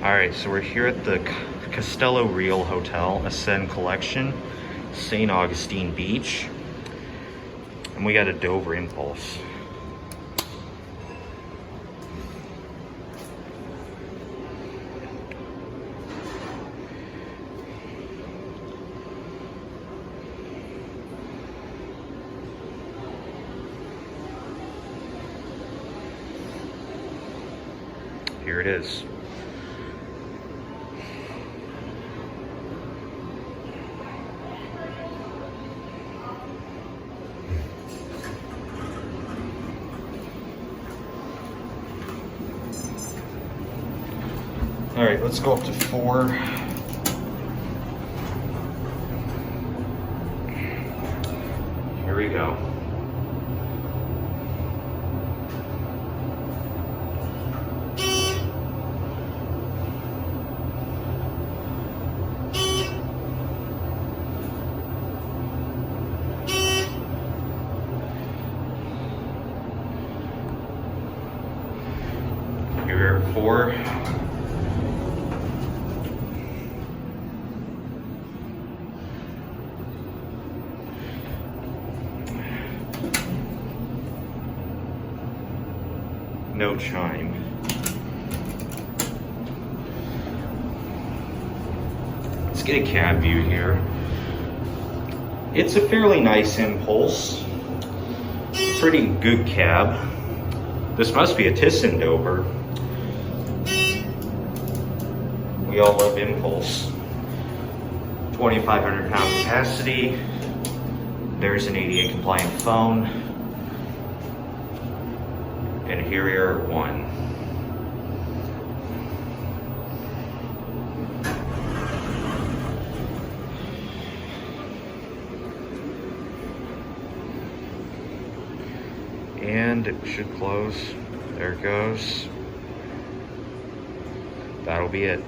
Alright, so we're here at the Castillo Real Hotel, Ascend Collection, St. Augustine Beach. And we got a Dover Impulse. Here it is. All right, let's go up to 4. Here we go. Here are 4. No chime. Let's get a cab view here. It's a fairly nice Impulse. Pretty good cab. This must be a Thyssen Dover. We all love Impulse. 2,500 pound capacity. There's an ADA compliant phone. And here we are at 1. And it should close. There it goes. That'll be it.